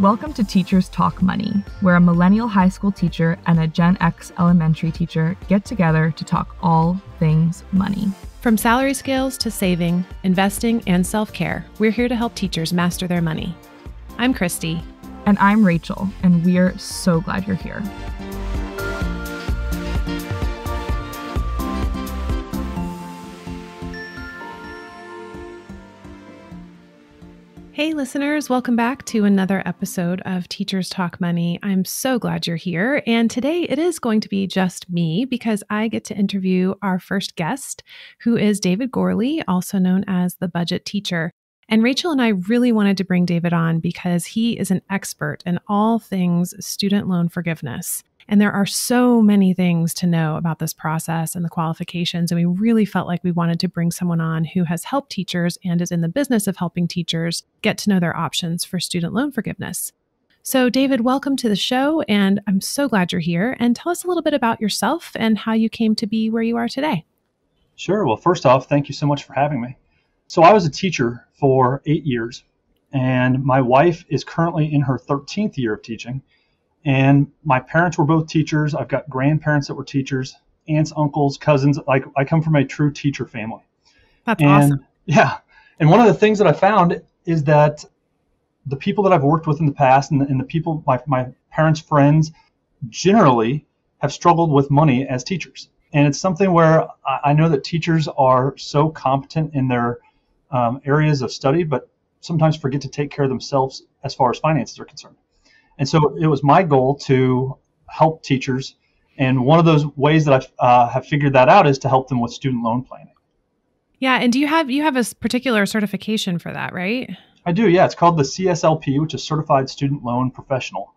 Welcome to Teachers Talk Money, where a millennial high school teacher and a Gen X elementary teacher get together to talk all things money. From salary scales to saving, investing, and self-care, we're here to help teachers master their money. I'm Christy. And I'm Rachel, and we're so glad you're here. Hey listeners, welcome back to another episode of Teachers Talk Money. I'm so glad you're here. And today it is going to be just me because I get to interview our first guest, who is David Gorley, also known as the Budget Teacher. And Rachel and I really wanted to bring David on because he is an expert in all things student loan forgiveness. And there are so many things to know about this process and the qualifications. And we really felt like we wanted to bring someone on who has helped teachers and is in the business of helping teachers get to know their options for student loan forgiveness. So David, welcome to the show. And I'm so glad you're here. And tell us a little bit about yourself and how you came to be where you are today. Sure. Well, first off, thank you so much for having me. So I was a teacher for 8 years, and my wife is currently in her 13th year of teaching. And my parents were both teachers. I've got grandparents that were teachers, aunts, uncles, cousins. Like, I come from a true teacher family. That's awesome. Yeah. And one of the things that I found is that the people that I've worked with in the past and the people, my parents' friends, generally have struggled with money as teachers. And it's something where I know that teachers are so competent in their areas of study, but sometimes forget to take care of themselves as far as finances are concerned. And so it was my goal to help teachers. And one of those ways that I have figured that out is to help them with student loan planning. Yeah. And you have a particular certification for that, right? I do. Yeah. It's called the CSLP, which is Certified Student Loan Professional.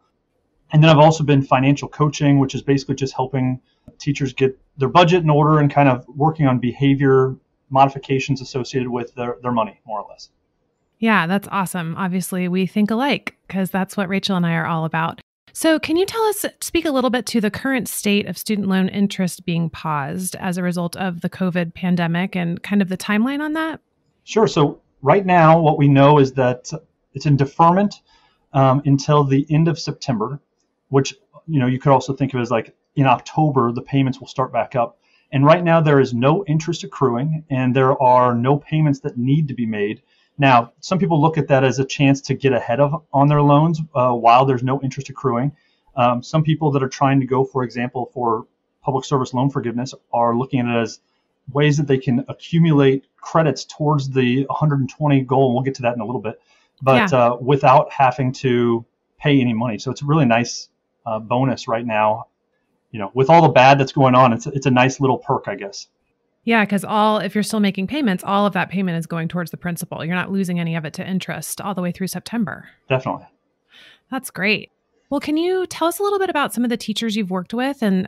And then I've also been financial coaching, which is basically just helping teachers get their budget in order and kind of working on behavior modifications associated with their money, more or less. Yeah, that's awesome. Obviously, we think alike because that's what Rachel and I are all about. So can you speak a little bit to the current state of student loan interest being paused as a result of the COVID pandemic and kind of the timeline on that? Sure. So right now, what we know is that it's in deferment until the end of September, which, you could also think of as like in October, the payments will start back up. And right now, there is no interest accruing and there are no payments that need to be made. Now, some people look at that as a chance to get ahead on their loans while there's no interest accruing. Some people that are trying to go, for example, for public service loan forgiveness are looking at it as ways that they can accumulate credits towards the 120 goal. And we'll get to that in a little bit, but without having to pay any money. So it's a really nice bonus right now. With all the bad that's going on, it's a nice little perk, I guess. Yeah, because if you're still making payments, all of that payment is going towards the principal. You're not losing any of it to interest all the way through September. Definitely. That's great. Well, can you tell us a little bit about some of the teachers you've worked with? And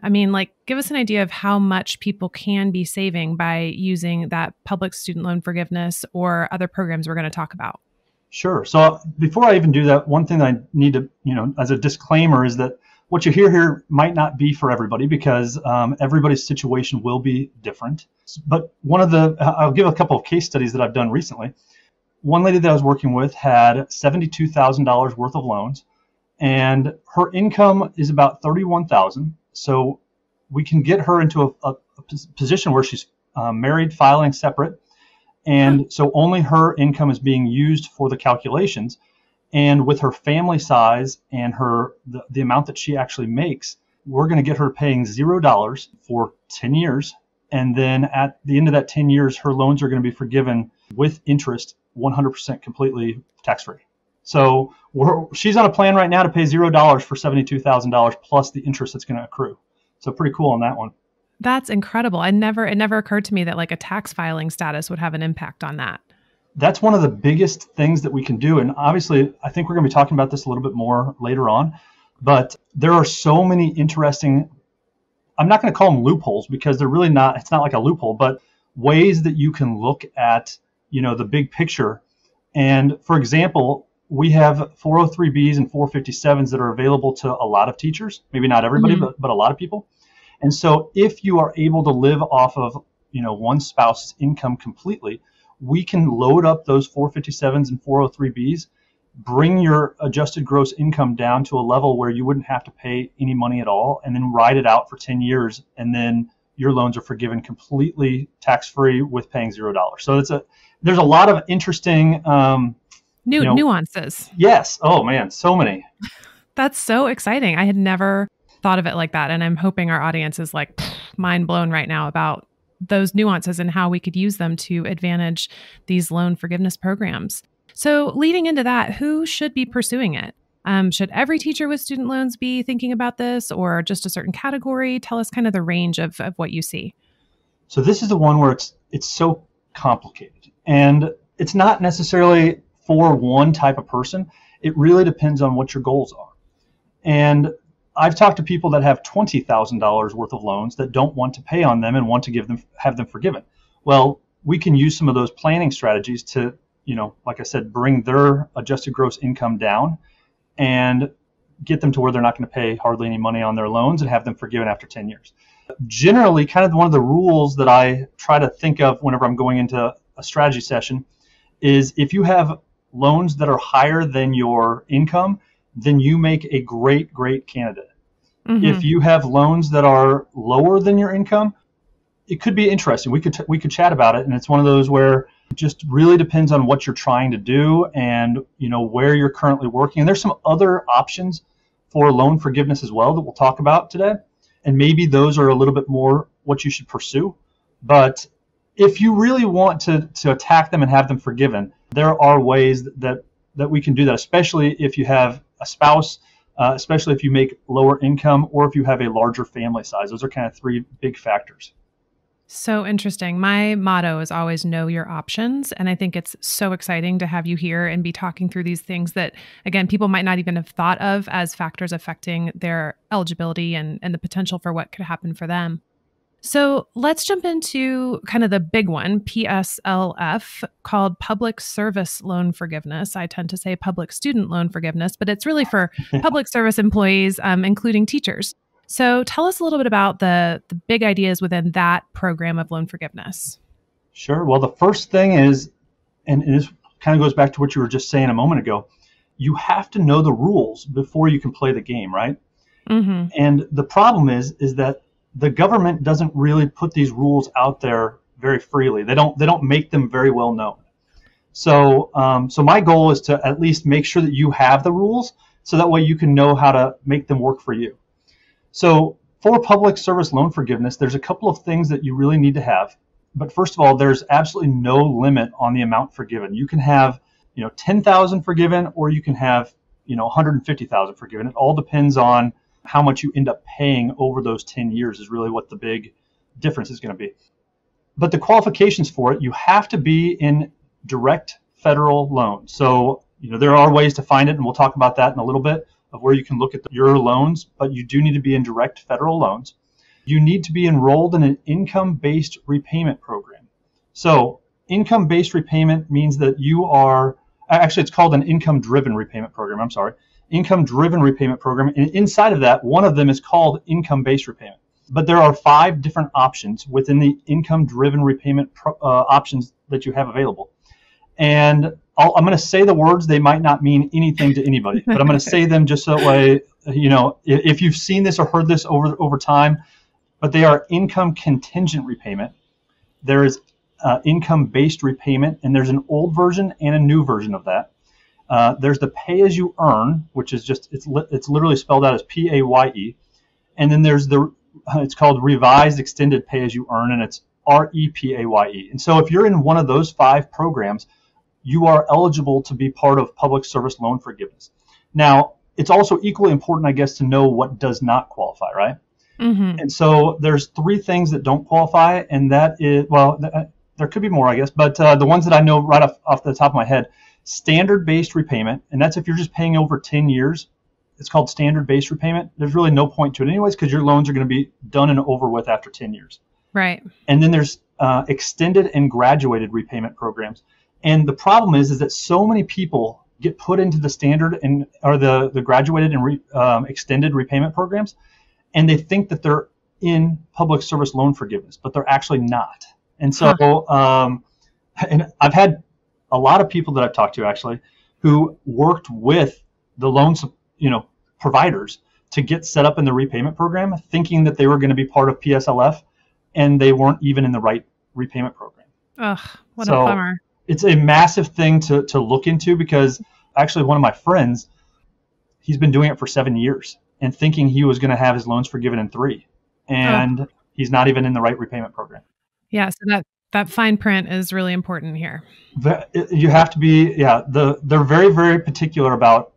give us an idea of how much people can be saving by using that public student loan forgiveness or other programs we're going to talk about. Sure. So before I even do that, one thing I need to, as a disclaimer is that what you hear here might not be for everybody because everybody's situation will be different. But I'll give a couple of case studies that I've done recently. One lady that I was working with had $72,000 worth of loans, and her income is about $31,000. So we can get her into a position where she's married, filing separate, and so only her income is being used for the calculations. And with her family size and the amount that she actually makes, we're going to get her paying $0 for 10 years. And then at the end of that 10 years, her loans are going to be forgiven with interest 100% completely tax-free. So she's on a plan right now to pay $0 for $72,000 plus the interest that's going to accrue. So pretty cool on that one. That's incredible. It never occurred to me that like a tax filing status would have an impact on that. That's one of the biggest things that we can do. And obviously, I think we're going to be talking about this a little bit more later on. But there are so many interesting, I'm not going to call them loopholes because they're really not, it's not like a loophole, but ways that you can look at, the big picture. And for example, we have 403Bs and 457s that are available to a lot of teachers, maybe not everybody, but a lot of people. And so if you are able to live off of, one spouse's income completely, we can load up those 457s and 403Bs bring your adjusted gross income down to a level where you wouldn't have to pay any money at all, and then ride it out for 10 years, and then your loans are forgiven completely tax-free with paying $0. So there's a lot of interesting nuances. Yes. Oh man, so many. That's so exciting. I had never thought of it like that. And I'm hoping our audience is like mind blown right now about those nuances and how we could use them to advantage these loan forgiveness programs. So leading into that, who should be pursuing it? Should every teacher with student loans be thinking about this, or just a certain category? Tell us kind of the range of what you see. So this is the one where it's so complicated, and it's not necessarily for one type of person. It really depends on what your goals are. And I've talked to people that have $20,000 worth of loans that don't want to pay on them and want to have them forgiven. Well, we can use some of those planning strategies to, like I said, bring their adjusted gross income down and get them to where they're not going to pay hardly any money on their loans and have them forgiven after 10 years. Generally, kind of one of the rules that I try to think of whenever I'm going into a strategy session is if you have loans that are higher than your income, then you make a great candidate. Mm-hmm. If you have loans that are lower than your income, it could be interesting. We could chat about it, and it's one of those where it just really depends on what you're trying to do and where you're currently working. And there's some other options for loan forgiveness as well that we'll talk about today, and maybe those are a little bit more what you should pursue. But if you really want to attack them and have them forgiven, there are ways that we can do that, especially if you have a spouse, especially if you make lower income, or if you have a larger family size. Those are kind of three big factors. So interesting. My motto is always know your options. And I think it's so exciting to have you here and be talking through these things that, again, people might not even have thought of as factors affecting their eligibility and the potential for what could happen for them. So let's jump into kind of the big one, PSLF, called Public Service Loan Forgiveness. I tend to say Public Student Loan Forgiveness, but it's really for public service employees, including teachers. So tell us a little bit about the big ideas within that program of loan forgiveness. Sure. Well, the first thing is, and this kind of goes back to what you were just saying a moment ago, you have to know the rules before you can play the game, right? Mm-hmm. And the problem is that the government doesn't really put these rules out there very freely. They don't make them very well known. So my goal is to at least make sure that you have the rules, so that way you can know how to make them work for you. So for public service loan forgiveness, there's a couple of things that you really need to have. But first of all, there's absolutely no limit on the amount forgiven. You can have, 10,000 forgiven, or you can have, 150,000 forgiven. It all depends on how much you end up paying over those 10 years is really what the big difference is going to be. But the qualifications for it, you have to be in direct federal loan. So, there are ways to find it, and we'll talk about that in a little bit, of where you can look at your loans, but you do need to be in direct federal loans. You need to be enrolled in an income-based repayment program. So income-based repayment means that you are, actually it's called an income-driven repayment program, income-driven repayment program. And inside of that, one of them is called income-based repayment. But there are 5 different options within the income-driven repayment options that you have available. And I'm going to say the words, they might not mean anything to anybody, but I'm going to say them just so that way, if you've seen this or heard this over time, but they are income contingent repayment. There is income-based repayment, and there's an old version and a new version of that. There's the pay-as-you-earn, which is it's literally spelled out as PAYE. And then there's it's called revised extended pay-as-you-earn, and it's REPAYE. And so if you're in one of those 5 programs, you are eligible to be part of public service loan forgiveness. Now, it's also equally important, I guess, to know what does not qualify, right? Mm-hmm. And so there's 3 things that don't qualify, and that is, well, there could be more, I guess, but the ones that I know right off the top of my head, standard-based repayment, and that's if you're just paying over 10 years. It's called standard-based repayment. There's really no point to it anyways, because your loans are going to be done and over with after 10 years. Right. And then there's extended and graduated repayment programs. And the problem is that so many people get put into the standard or the graduated and extended repayment programs, and they think that they're in public service loan forgiveness, but they're actually not. And so, and I've had a lot of people that I've talked to actually who worked with the loans, providers to get set up in the repayment program, thinking that they were going to be part of PSLF, and they weren't even in the right repayment program. Ugh, what a bummer. It's a massive thing to look into, because actually one of my friends, he's been doing it for 7 years and thinking he was going to have his loans forgiven in 3. And he's not even in the right repayment program. Yeah, so that fine print is really important here. You have to be, they're very, very particular about,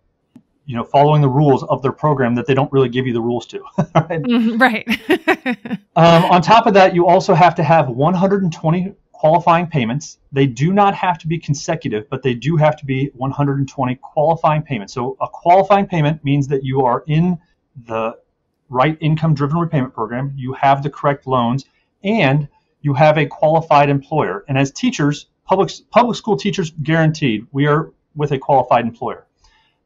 following the rules of their program that they don't really give you the rules to. Right. On top of that, you also have to have 120 qualifying payments. They do not have to be consecutive, but they do have to be 120 qualifying payments. So a qualifying payment means that you are in the right income-driven repayment program, you have the correct loans, and you have a qualified employer. And as teachers, public school teachers, guaranteed, we are with a qualified employer.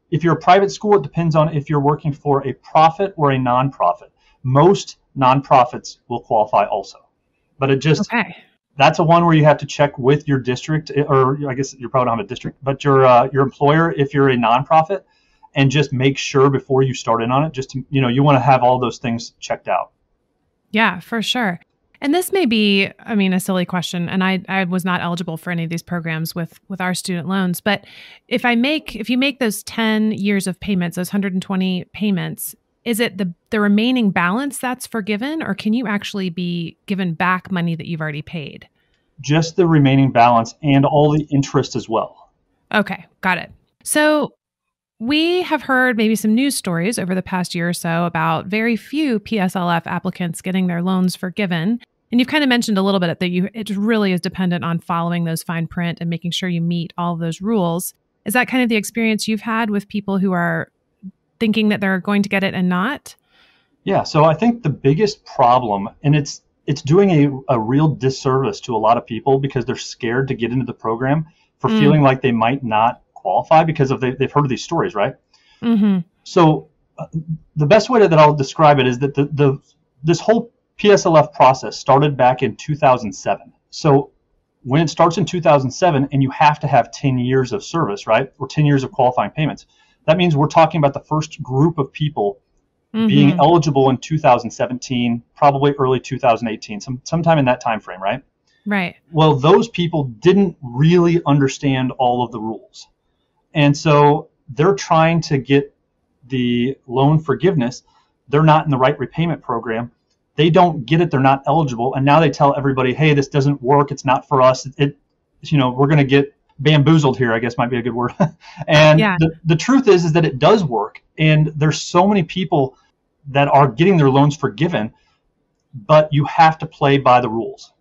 If you're a private school, it depends on if you're working for a profit or a nonprofit. Most nonprofits will qualify also. But that's a one where you have to check with your district, or I guess you probably don't have a district, but your employer if you're a nonprofit, and just make sure before you start in on it, just to, you want to have all those things checked out. Yeah, for sure. And this may be, a silly question, and I was not eligible for any of these programs with our student loans, but if you make those 10 years of payments, those 120 payments, is it the remaining balance that's forgiven, or can you actually be given back money that you've already paid? Just the remaining balance and all the interest as well. Okay, got it. So we have heard maybe some news stories over the past year or so about very few PSLF applicants getting their loans forgiven. And you've kind of mentioned a little bit that it really is dependent on following those fine print and making sure you meet all of those rules. Is that kind of the experience you've had with people who are thinking that they're going to get it and not? Yeah, so I think the biggest problem, and it's doing a real disservice to a lot of people because they're scared to get into the program for feeling like they might not qualify because they've heard of these stories, right? Mm-hmm. So the best way that I'll describe it is that this whole PSLF process started back in 2007. So when it starts in 2007 and you have to have 10 years of service, right, or 10 years of qualifying payments, that means we're talking about the first group of people being eligible in 2017, probably early 2018, sometime in that time frame, right? Right. Well, those people didn't really understand all of the rules. And so they're trying to get the loan forgiveness. They're not in the right repayment program. They don't get it. They're not eligible. And now they tell everybody, hey, this doesn't work. It's not for us. We're going to get bamboozled here, I guess might be a good word. And the truth is that it does work. And there's so many people that are getting their loans forgiven, but you have to play by the rules.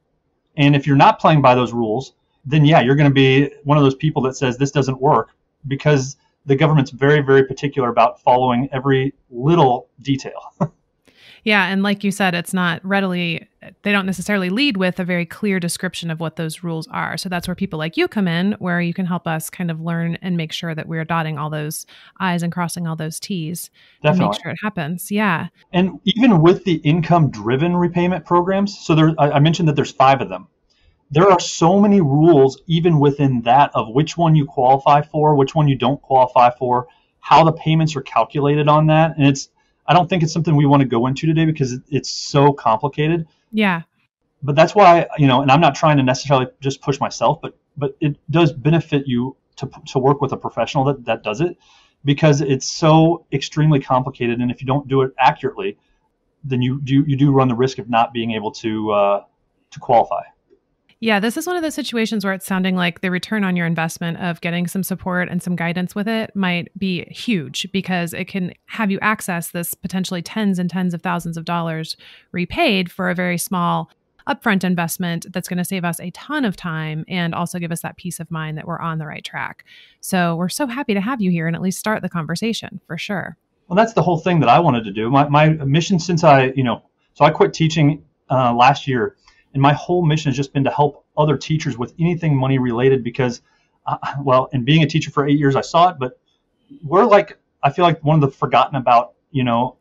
And if you're not playing by those rules, then you're going to be one of those people that says this doesn't work, because the government's very, very particular about following every little detail. Yeah. And like you said, they don't necessarily lead with a very clear description of what those rules are. So that's where people like you come in, where you can help us kind of learn and make sure that we're dotting all those I's and crossing all those T's. Definitely. To make sure it happens. Yeah. And even with the income-driven repayment programs, so I mentioned that there's 5 of them. There are so many rules even within that of which one you qualify for, which one you don't qualify for, how the payments are calculated on that. And I don't think it's something we want to go into today because it's so complicated. Yeah. But that's why, and I'm not trying to necessarily just push myself, but it does benefit you to work with a professional that does it, because it's so extremely complicated. And if you don't do it accurately, then you do run the risk of not being able to qualify. Yeah, this is one of those situations where it's sounding like the return on your investment of getting some support and some guidance with it might be huge, because it can have you access this potentially tens and tens of thousands of dollars repaid for a very small upfront investment that's going to save us a ton of time and also give us that peace of mind that we're on the right track. So we're so happy to have you here and at least start the conversation for sure. Well, that's the whole thing that I wanted to do. My mission since I quit teaching last year. And my whole mission has just been to help other teachers with anything money related, because, and being a teacher for 8 years, I saw it, but I feel like one of the forgotten about,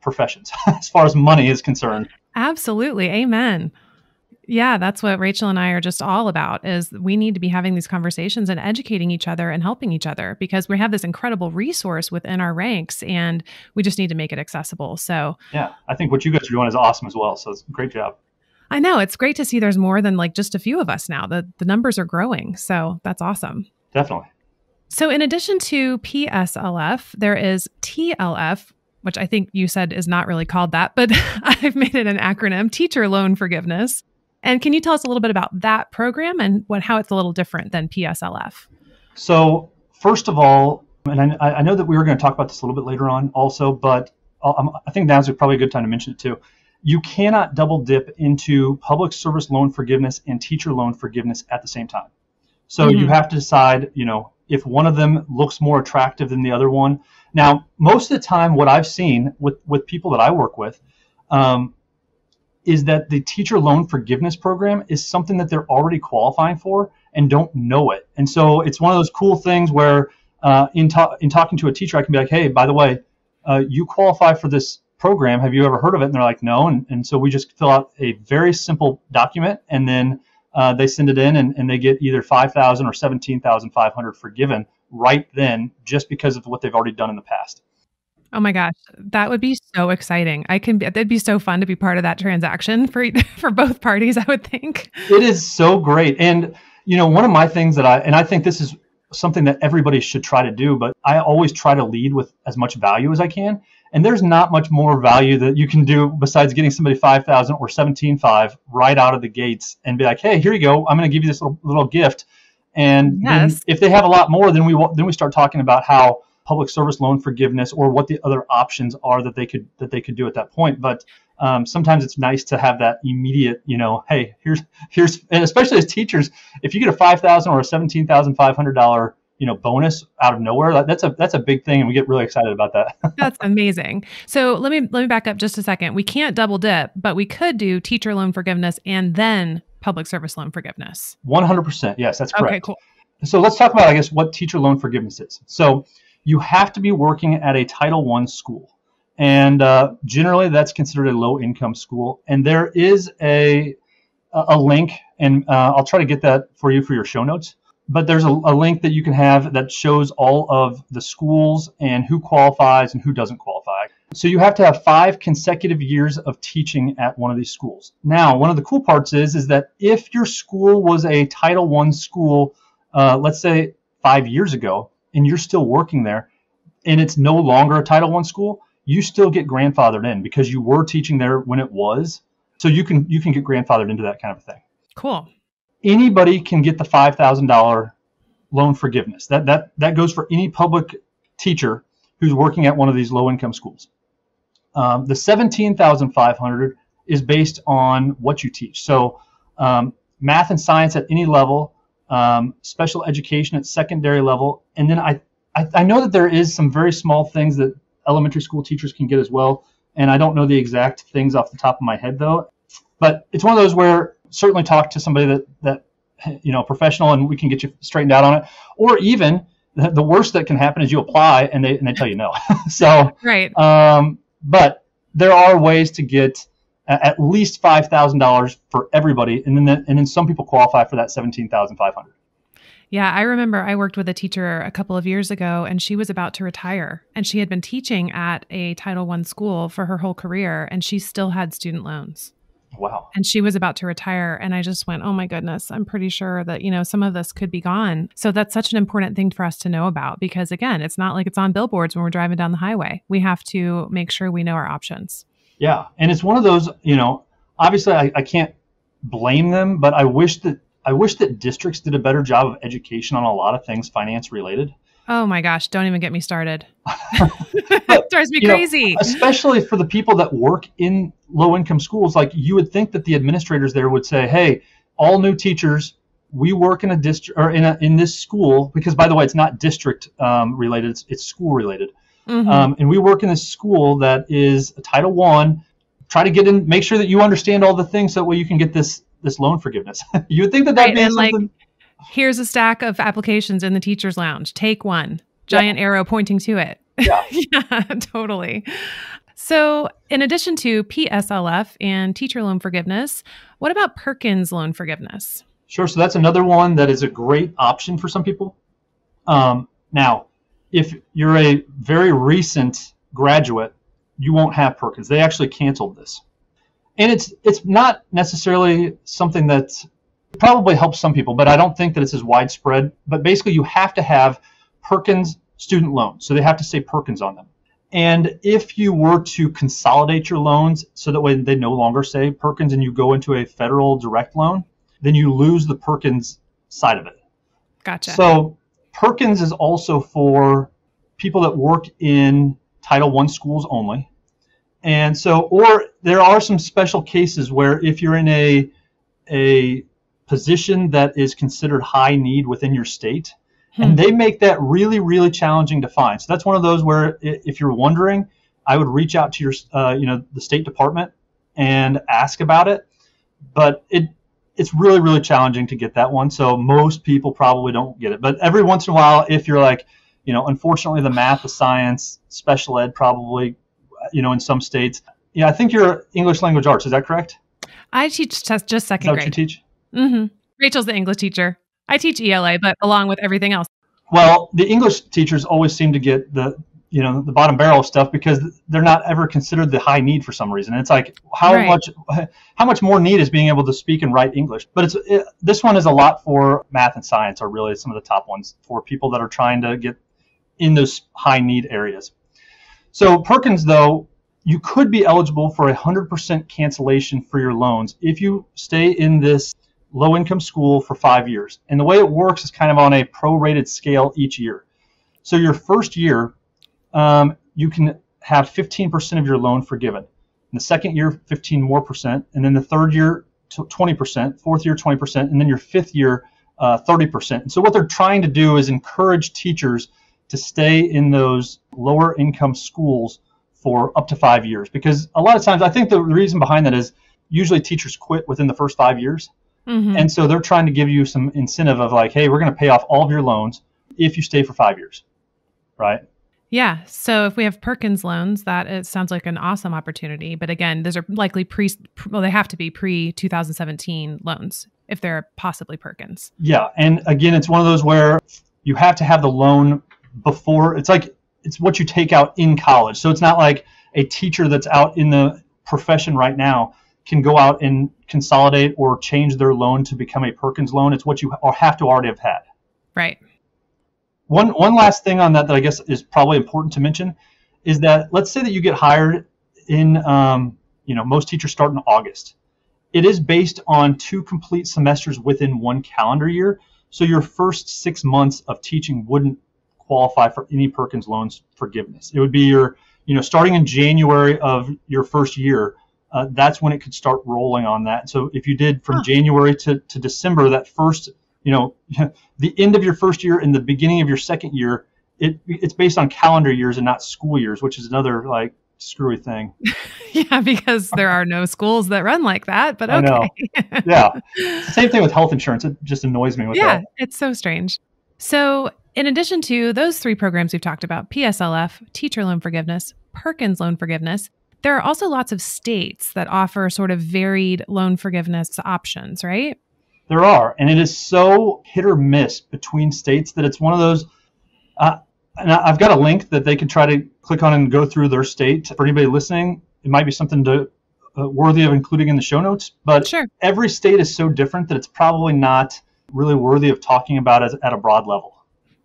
professions as far as money is concerned. Absolutely. Amen. Yeah, that's what Rachel and I are just all about, is we need to be having these conversations and educating each other and helping each other, because we have this incredible resource within our ranks and we just need to make it accessible. So yeah, I think what you guys are doing is awesome as well. So it's a great job. I know it's great to see there's more than like just a few of us now. The numbers are growing. So that's awesome. Definitely. So in addition to PSLF, there is TLF, which I think you said is not really called that, but I've made it an acronym, Teacher Loan Forgiveness. And can you tell us a little bit about that program and how it's a little different than PSLF? So first of all, and I know that we were going to talk about this a little bit later on also, but I think now's probably a good time to mention it too. You cannot double dip into public service loan forgiveness and teacher loan forgiveness at the same time. So you have to decide, if one of them looks more attractive than the other one. Now, most of the time, what I've seen with people that I work with, is that the teacher loan forgiveness program is something that they're already qualifying for and don't know it. And so it's one of those cool things where in talking to a teacher, I can be like, hey, by the way, you qualify for this program. Have you ever heard of it? And they're like, no. And so we just fill out a very simple document, and then they send it in, and they get either $5,000 or $17,500 forgiven right then, just because of what they've already done in the past. Oh my gosh, that would be so exciting. That'd be so fun to be part of that transaction for both parties, I would think. It is so great. And, one of my things that I think this is something that everybody should try to do, but I always try to lead with as much value as I can. And there's not much more value that you can do besides getting somebody $5,000 or $17,500 right out of the gates and be like, hey, here you go. I'm going to give you this little gift. And then if they have a lot more, then we start talking about how public service loan forgiveness or what the other options are that they could do at that point. But sometimes it's nice to have that immediate, hey, here's, and especially as teachers, if you get a $5,000 or a $17,500 bonus out of nowhere, that's a big thing, and we get really excited about that. That's amazing. So let me back up just a second. We can't double dip, but we could do teacher loan forgiveness and then public service loan forgiveness. 100%. Yes, that's correct. Okay, cool. So let's talk about, I guess, what teacher loan forgiveness is. So you have to be working at a Title I school, and generally that's considered a low-income school. And there is a link, and I'll try to get that for you for your show notes. But there's a link that you can have that shows all of the schools and who qualifies and who doesn't qualify. So you have to have 5 consecutive years of teaching at one of these schools. Now, one of the cool parts is that if your school was a Title I school, let's say 5 years ago, and you're still working there, and it's no longer a Title I school, you still get grandfathered in because you were teaching there when it was. So you can get grandfathered into that kind of thing. Cool. Anybody can get the $5,000 loan forgiveness. That goes for any public teacher who's working at one of these low-income schools. The $17,500 is based on what you teach. So math and science at any level, special education at secondary level, and then I know that there is some very small things that elementary school teachers can get as well, and I don't know the exact things off the top of my head though. But it's one of those where certainly talk to somebody that professional, and we can get you straightened out on it. Or even the worst that can happen is you apply and they tell you no. So right. But there are ways to get at least $5,000 for everybody, and then some people qualify for that $17,500. Yeah, I remember I worked with a teacher a couple of years ago, and she was about to retire, and she had been teaching at a Title I school for her whole career, and she still had student loans. Wow. And she was about to retire. And I just went, oh my goodness, I'm pretty sure that, some of this could be gone. So that's such an important thing for us to know about, because again, it's not like it's on billboards when we're driving down the highway. We have to make sure we know our options. Yeah. And it's one of those, obviously I can't blame them, but I wish that districts did a better job of education on a lot of things finance related. Oh my gosh, don't even get me started. It drives me crazy. Especially for the people that work in low-income schools, like you would think that the administrators there would say, hey, all new teachers, we work in a district or in this school, because by the way, it's not district related, it's school related. Mm-hmm. And we work in this school that is a Title I, try to get in, make sure that you understand all the things so that way you can get this loan forgiveness. You would think that that'd be something. Here's a stack of applications in the teacher's lounge. Take one. Giant arrow pointing to it. Yeah. Yeah, totally. So in addition to PSLF and teacher loan forgiveness, what about Perkins loan forgiveness? Sure. So that's another one that is a great option for some people. Now, if you're a very recent graduate, you won't have Perkins. They actually canceled this. And it's not necessarily something that probably helps some people, but I don't think that it's as widespread. But basically, you have to have Perkins student loans. So they have to say Perkins on them. And if you were to consolidate your loans so that way they no longer say Perkins and you go into a federal direct loan, then you lose the Perkins side of it. Gotcha. So Perkins is also for people that work in Title I schools only. And so, or there are some special cases where if you're in a position that is considered high need within your state, and they make that really, really challenging to find. So that's one of those where if you're wondering, I would reach out to your, the State Department and ask about it. But it's really, really challenging to get that one. So most people probably don't get it. But every once in a while, if you're like, unfortunately the math, the science, special ed probably, in some states. Yeah, I think you're English language arts. Is that correct? I teach just second grade. Is that what you teach? Mm-hmm. Rachel's the English teacher. I teach ELA, but along with everything else. Well, the English teachers always seem to get the bottom barrel of stuff because they're not ever considered the high need for some reason. And it's like how much more need is being able to speak and write English. But this one is a lot for math and science are really some of the top ones for people that are trying to get in those high need areas. So Perkins, though, you could be eligible for 100% cancellation for your loans if you stay in this low-income school for 5 years. And the way it works is kind of on a prorated scale each year. So your first year, you can have 15% of your loan forgiven. In the second year, 15 more percent. And then the third year, 20%. Fourth year, 20%. And then your fifth year, 30%. And so what they're trying to do is encourage teachers to stay in those lower income schools for up to 5 years. Because a lot of times, I think the reason behind that is usually teachers quit within the first 5 years. Mm-hmm. And so they're trying to give you some incentive of like, hey, we're going to pay off all of your loans if you stay for 5 years, right? Yeah. So if we have Perkins loans, it sounds like an awesome opportunity. But again, those are likely they have to be pre-2017 loans if they're possibly Perkins. Yeah. And again, it's one of those where you have to have the loan before. It's what you take out in college. So it's not like a teacher that's out in the profession right now can go out and consolidate or change their loan to become a Perkins loan. It's what you have to already have had. Right. One last thing on that I guess is probably important to mention is that let's say that you get hired in, most teachers start in August. It is based on 2 complete semesters within 1 calendar year. So your first 6 months of teaching wouldn't qualify for any Perkins loans forgiveness. It would be starting in January of your first year. That's when it could start rolling on that. So if you did from January to December, that first, the end of your first year and the beginning of your second year, it's based on calendar years and not school years, which is another like screwy thing. Yeah, because there are no schools that run like that, but okay. I know. Yeah. It's the same thing with health insurance. It just annoys me with that. Yeah, it's so strange. So in addition to those 3 programs we've talked about, PSLF, teacher loan forgiveness, Perkins loan forgiveness, there are also lots of states that offer sort of varied loan forgiveness options, right? There are. And it is so hit or miss between states that it's one of those. And I've got a link that they can try to click on and go through their state. For anybody listening, it might be something worthy of including in the show notes. But sure. Every state is so different that it's probably not really worthy of talking about at a broad level.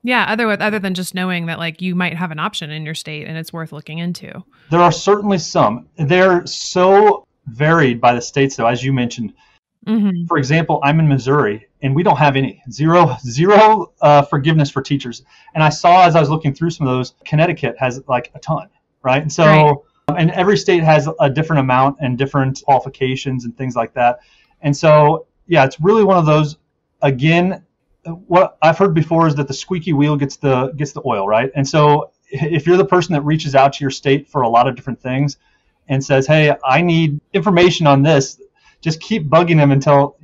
Yeah, other than just knowing that like you might have an option in your state and it's worth looking into. There are certainly some. They're so varied by the states, though, as you mentioned. Mm-hmm. For example, I'm in Missouri, and we don't have zero forgiveness for teachers. And I saw as I was looking through some of those, Connecticut has like a ton, right? And so, right. And every state has a different amount and different qualifications and things like that. And so, yeah, it's really one of those. Again, what I've heard before is that the squeaky wheel gets the oil, right? And so if you're the person that reaches out to your state for a lot of different things and says, hey, I need information on this, just keep bugging them until,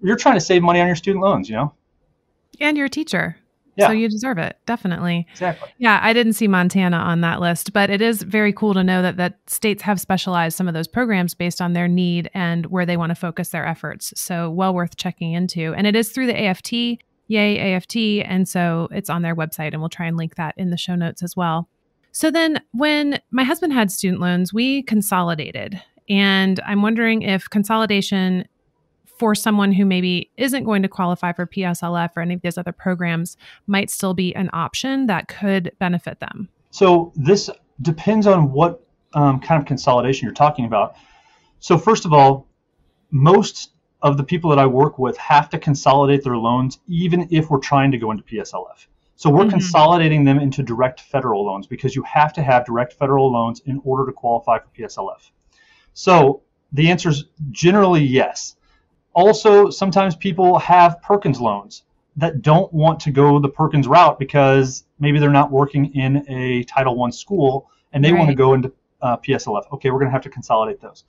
you're trying to save money on your student loans, And you're a teacher. Yeah. So you deserve it. Definitely. Exactly. Yeah. I didn't see Montana on that list, but it is very cool to know that states have specialized some of those programs based on their need and where they want to focus their efforts. So well worth checking into. And it is through the AFT. Yay, AFT. And so it's on their website, and we'll try and link that in the show notes as well. So then when my husband had student loans, we consolidated. And I'm wondering if consolidation for someone who maybe isn't going to qualify for PSLF or any of these other programs might still be an option that could benefit them. So this depends on what kind of consolidation you're talking about. So first of all, most of the people that I work with have to consolidate their loans, even if we're trying to go into PSLF. So we're consolidating them into direct federal loans because you have to have direct federal loans in order to qualify for PSLF. So the answer is generally yes. Also, sometimes people have Perkins loans that don't want to go the Perkins route because maybe they're not working in a Title I school and they want to go into PSLF. Okay, we're going to have to consolidate those.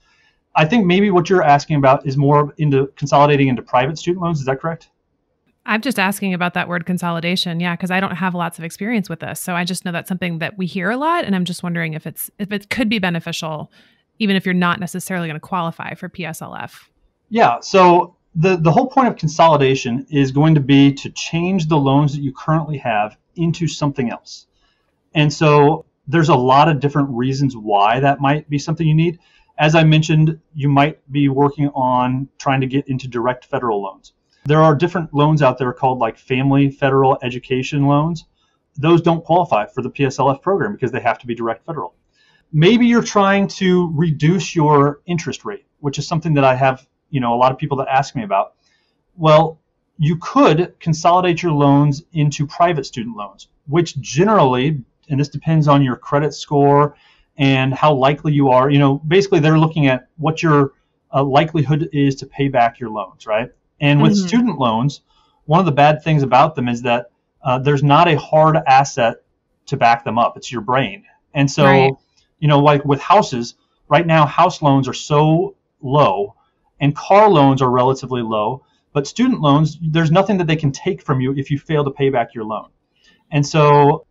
I think maybe what you're asking about is more into consolidating into private student loans. Is that correct? I'm just asking about that word consolidation. Yeah, because I don't have lots of experience with this. So I just know that's something that we hear a lot. And I'm just wondering if it could be beneficial, even if you're not necessarily going to qualify for PSLF. Yeah, so the whole point of consolidation is going to be to change the loans that you currently have into something else. And so there's a lot of different reasons why that might be something you need. As I mentioned, you might be working on trying to get into direct federal loans. There are different loans out there called like family federal education loans. Those don't qualify for the PSLF program because they have to be direct federal. Maybe you're trying to reduce your interest rate, which is something that I have, a lot of people that ask me about. Well, you could consolidate your loans into private student loans, which generally, and this depends on your credit score and how likely you are, basically they're looking at what your likelihood is to pay back your loans, right? And with student loans, one of the bad things about them is that there's not a hard asset to back them up. It's your brain. And so, like with houses, right now, house loans are so low and car loans are relatively low. But student loans, there's nothing that they can take from you if you fail to pay back your loan. And so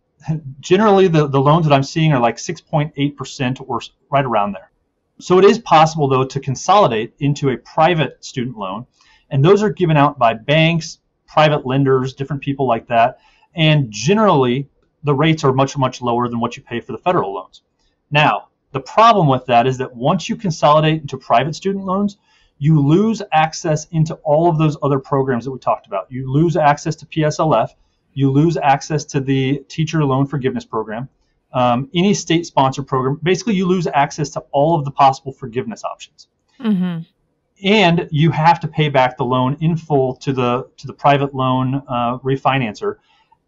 generally, the loans that I'm seeing are like 6.8% or right around there. So it is possible, though, to consolidate into a private student loan. And those are given out by banks, private lenders, different people like that. And generally, the rates are much, much lower than what you pay for the federal loans. Now, the problem with that is that once you consolidate into private student loans, you lose access into all of those other programs that we talked about. You lose access to PSLF. You lose access to the teacher loan forgiveness program, any state-sponsored program. Basically, you lose access to all of the possible forgiveness options. And you have to pay back the loan in full to the private loan refinancer,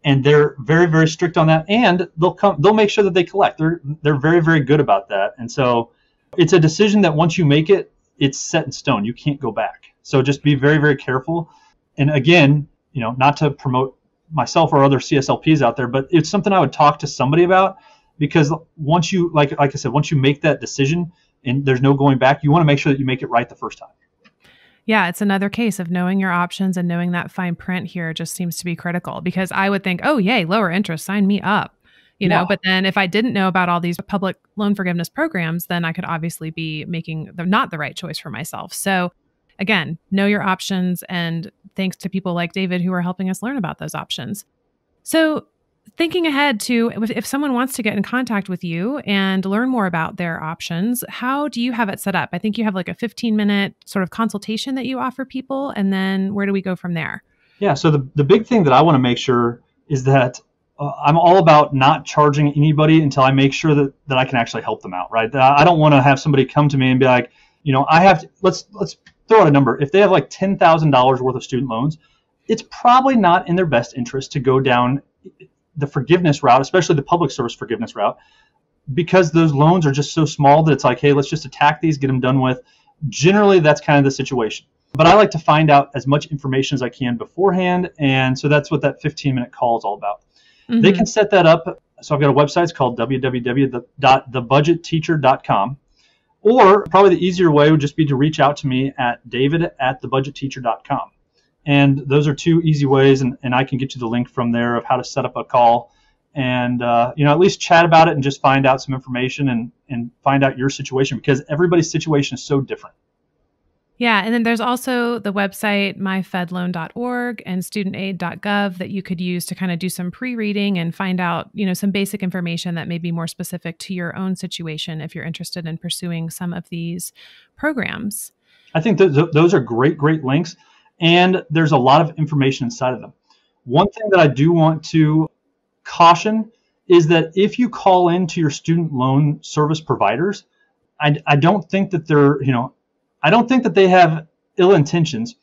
and they're very, very strict on that. And they'll make sure that they collect. They're very, very good about that. And so it's a decision that once you make it, it's set in stone. You can't go back. So just be very, very careful. And again, not to promote myself or other CSLPs out there, but it's something I would talk to somebody about, because once you, like I said, once you make that decision and there's no going back, you want to make sure that you make it right the first time. Yeah, it's another case of knowing your options, and knowing that fine print here just seems to be critical, because I would think, oh, yay, lower interest, sign me up. But then if I didn't know about all these public loan forgiveness programs, then I could obviously be making not the right choice for myself. So again, know your options, and thanks to people like David who are helping us learn about those options. So thinking ahead to if someone wants to get in contact with you and learn more about their options, how do you have it set up? I think you have like a 15-minute sort of consultation that you offer people. And then where do we go from there? Yeah. So the big thing that I want to make sure is that I'm all about not charging anybody until I make sure that I can actually help them out, right? I don't want to have somebody come to me and be like, I have to, let's throw out a number. If they have like $10,000 worth of student loans, it's probably not in their best interest to go down the forgiveness route, especially the public service forgiveness route, because those loans are just so small that it's like, hey, let's just attack these, get them done with. Generally, that's kind of the situation. But I like to find out as much information as I can beforehand, and so that's what that 15-minute call is all about. They can set that up. So I've got a website. It's called www.thebudgetteacher.com. Or probably the easier way would just be to reach out to me at david@thebudgetteacher.com. And those are two easy ways, and I can get you the link from there of how to set up a call and at least chat about it and just find out some information and find out your situation, because everybody's situation is so different. Yeah. And then there's also the website, myfedloan.org and studentaid.gov that you could use to kind of do some pre-reading and find out, some basic information that may be more specific to your own situation if you're interested in pursuing some of these programs. I think those are great links, and there's a lot of information inside of them. One thing that I do want to caution is that if you call into your student loan service providers, I don't think that they're, I don't think that they have ill intentions,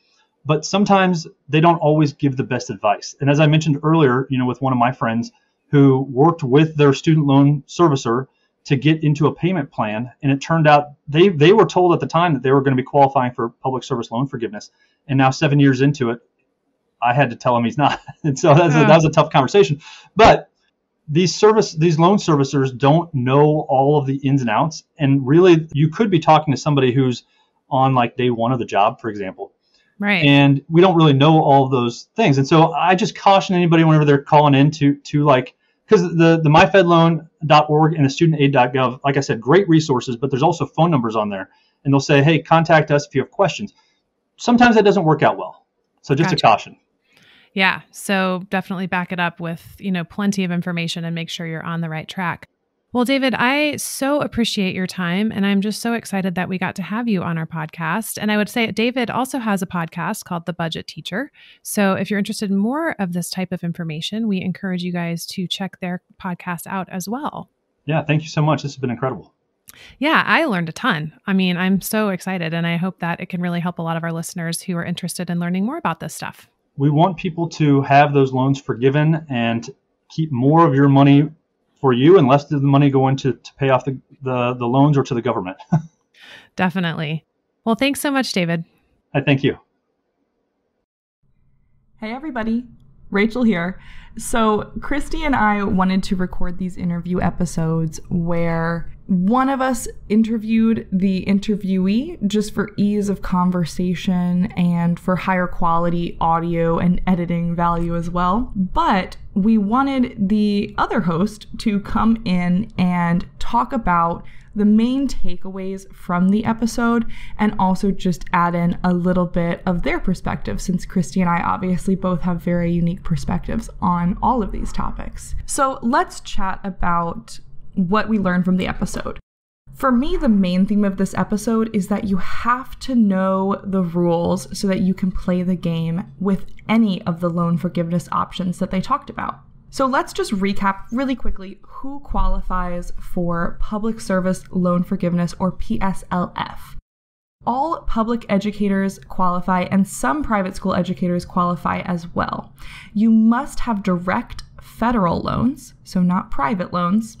but sometimes they don't always give the best advice. And as I mentioned earlier, with one of my friends who worked with their student loan servicer to get into a payment plan, and it turned out they were told at the time that they were going to be qualifying for public service loan forgiveness, and now 7 years into it, I had to tell him he's not. And so that was a tough conversation. But these loan servicers don't know all of the ins and outs, and really you could be talking to somebody who's on like day one of the job, for example. Right. And we don't really know all of those things. And so I just caution anybody whenever they're calling in to like, because the myfedloan.org and the studentaid.gov, like I said, great resources, but there's also phone numbers on there, and they'll say, hey, contact us if you have questions. Sometimes that doesn't work out well. So just a caution. Yeah. So definitely back it up with, plenty of information and make sure you're on the right track. Well, David, I so appreciate your time, and I'm just so excited that we got to have you on our podcast. And I would say David also has a podcast called The Budget Teacher. So if you're interested in more of this type of information, we encourage you guys to check their podcast out as well. Yeah, thank you so much. This has been incredible. Yeah, I learned a ton. I mean, I'm so excited, and I hope that it can really help a lot of our listeners who are interested in learning more about this stuff. We want people to have those loans forgiven and keep more of your money for you and less of the money going to pay off the loans or to the government. Definitely. Well, thanks so much, David. I thank you. Hey, everybody. Rachel here. So Christy and I wanted to record these interview episodes where one of us interviewed the interviewee just for ease of conversation and for higher quality audio and editing value as well. But we wanted the other host to come in and talk about the main takeaways from the episode and also just add in a little bit of their perspective, since Christy and I obviously both have very unique perspectives on all of these topics. So let's chat about what we learned from the episode. For me, the main theme of this episode is that you have to know the rules so that you can play the game with any of the loan forgiveness options that they talked about. So let's just recap really quickly who qualifies for public service loan forgiveness, or PSLF. All public educators qualify, and some private school educators qualify as well. You must have direct federal loans, so not private loans,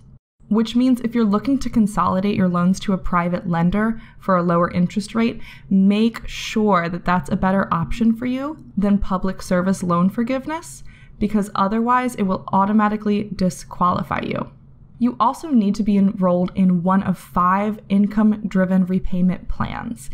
which means if you're looking to consolidate your loans to a private lender for a lower interest rate, make sure that that's a better option for you than public service loan forgiveness, because otherwise it will automatically disqualify you. You also need to be enrolled in one of 5 income-driven repayment plans,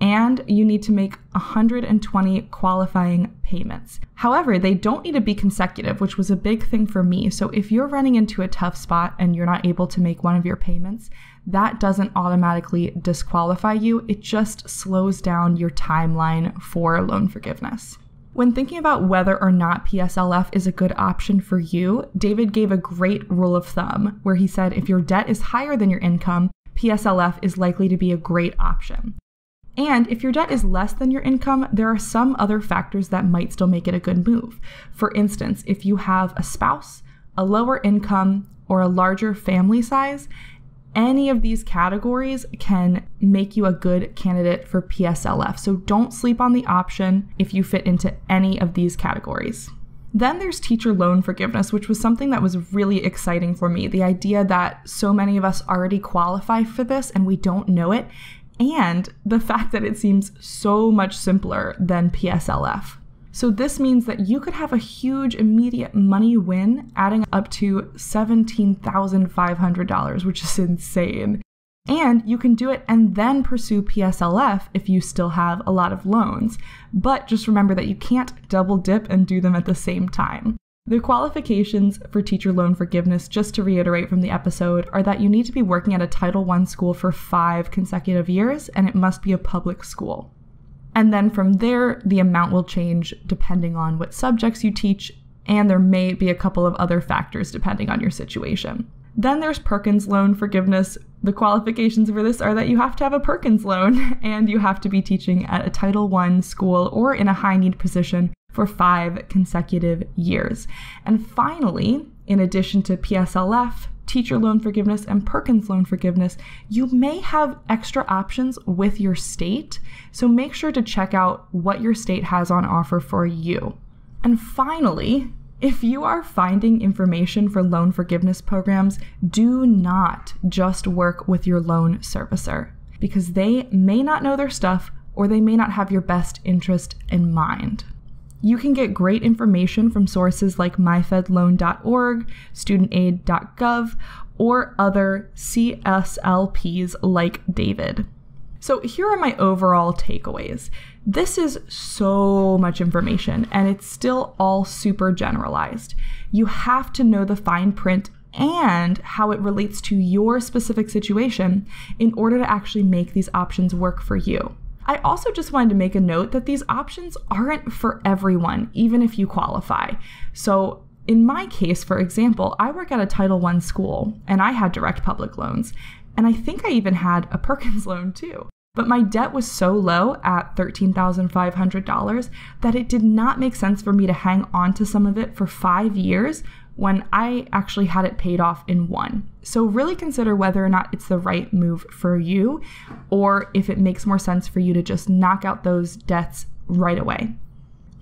and you need to make 120 qualifying payments. However, they don't need to be consecutive, which was a big thing for me. So if you're running into a tough spot and you're not able to make one of your payments, that doesn't automatically disqualify you. It just slows down your timeline for loan forgiveness. When thinking about whether or not PSLF is a good option for you, David gave a great rule of thumb where he said if your debt is higher than your income, PSLF is likely to be a great option. And if your debt is less than your income, there are some other factors that might still make it a good move. For instance, if you have a spouse, a lower income, or a larger family size, any of these categories can make you a good candidate for PSLF. So don't sleep on the option if you fit into any of these categories. Then there's teacher loan forgiveness, which was something that was really exciting for me. The idea that so many of us already qualify for this and we don't know it, and the fact that it seems so much simpler than PSLF. So this means that you could have a huge immediate money win, adding up to $17,500, which is insane. And you can do it and then pursue PSLF if you still have a lot of loans. But just remember that you can't double dip and do them at the same time. The qualifications for teacher loan forgiveness, just to reiterate from the episode, are that you need to be working at a Title I school for 5 consecutive years, and it must be a public school. And then from there, the amount will change depending on what subjects you teach, and there may be a couple of other factors depending on your situation. Then there's Perkins loan forgiveness. The qualifications for this are that you have to have a Perkins loan and you have to be teaching at a Title I school or in a high-need position for 5 consecutive years. And finally, in addition to PSLF, teacher loan forgiveness, and Perkins loan forgiveness, you may have extra options with your state. So make sure to check out what your state has on offer for you. And finally, if you are finding information for loan forgiveness programs, do not just work with your loan servicer, because they may not know their stuff or they may not have your best interest in mind. You can get great information from sources like myfedloan.org, studentaid.gov, or other CSLPs like David. So here are my overall takeaways. This is so much information, and it's still all super generalized. You have to know the fine print and how it relates to your specific situation in order to actually make these options work for you. I also just wanted to make a note that these options aren't for everyone, even if you qualify. So in my case, for example, I work at a Title I school, and I had direct public loans, and I think I even had a Perkins loan too. But my debt was so low at $13,500 that it did not make sense for me to hang on to some of it for 5 years when I actually had it paid off in 1. So really consider whether or not it's the right move for you, or if it makes more sense for you to just knock out those debts right away.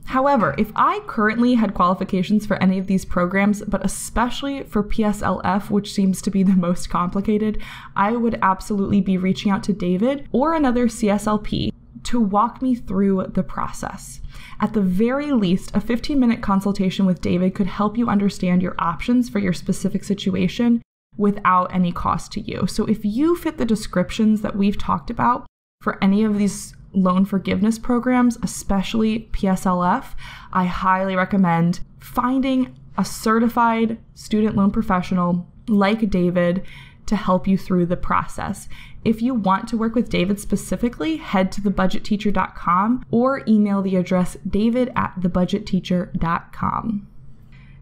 However, if I currently had qualifications for any of these programs, but especially for PSLF, which seems to be the most complicated, I would absolutely be reaching out to David or another CSLP to walk me through the process. At the very least, a 15-minute consultation with David could help you understand your options for your specific situation without any cost to you. So if you fit the descriptions that we've talked about for any of these loan forgiveness programs, especially PSLF, I highly recommend finding a certified student loan professional like David to help you through the process. If you want to work with David specifically, head to thebudgetteacher.com or email the address david@thebudgetteacher.com.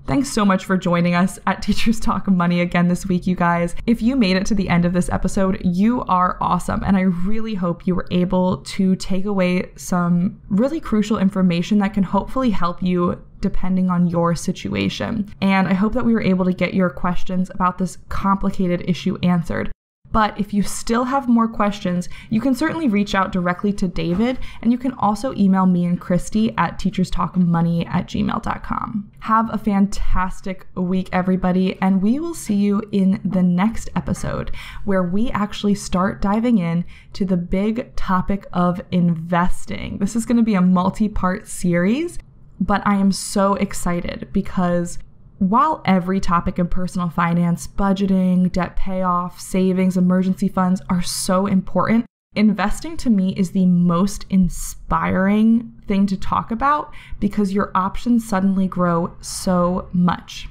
Thanks so much for joining us at Teachers Talk Money again this week, you guys. If you made it to the end of this episode, you are awesome. And I really hope you were able to take away some really crucial information that can hopefully help you depending on your situation. And I hope that we were able to get your questions about this complicated issue answered. But if you still have more questions, you can certainly reach out directly to David, and you can also email me and Christy at teacherstalkmoney@gmail.com. Have a fantastic week, everybody, and we will see you in the next episode, where we actually start diving in to the big topic of investing. This is going to be a multi-part series, but I am so excited because while every topic in personal finance, budgeting, debt payoff, savings, emergency funds are so important, investing to me is the most inspiring thing to talk about because your options suddenly grow so much.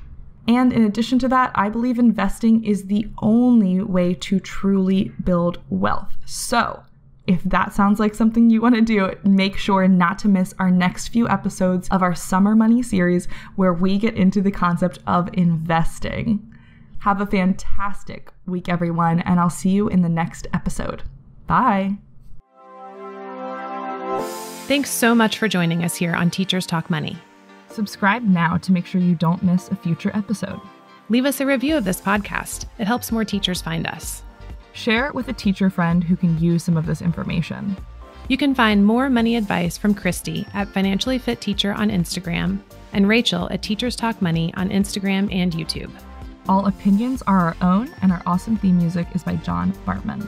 And in addition to that, I believe investing is the only way to truly build wealth. So if that sounds like something you want to do, make sure not to miss our next few episodes of our Summer Money series where we get into the concept of investing. Have a fantastic week, everyone, and I'll see you in the next episode. Bye. Thanks so much for joining us here on Teachers Talk Money. Subscribe now to make sure you don't miss a future episode. Leave us a review of this podcast. It helps more teachers find us. Share it with a teacher friend who can use some of this information. You can find more money advice from Christy at Financially Fit Teacher on Instagram and Rachel at Teachers Talk Money on Instagram and YouTube. All opinions are our own, and our awesome theme music is by John Bartman.